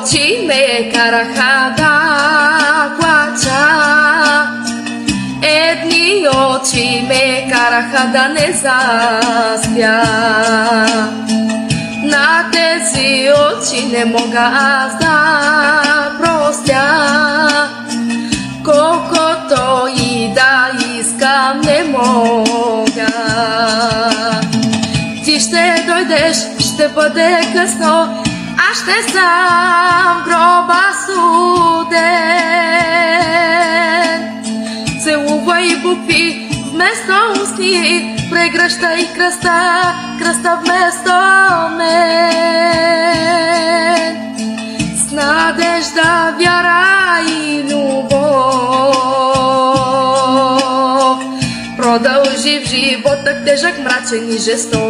очи ме караха да плача. Едни очи ме караха да не заспя. На тези очи не мога аз да простя. Колкото и да искам, не мога. Ти ще дойдеш, ще бъде късно, аз ще съм гроба студен. Целувай букви вместо устни, прегръщай кръста, кръста вместо мен. С надежда, вяра и любов продължи в живота тежък, мрачен и жесток.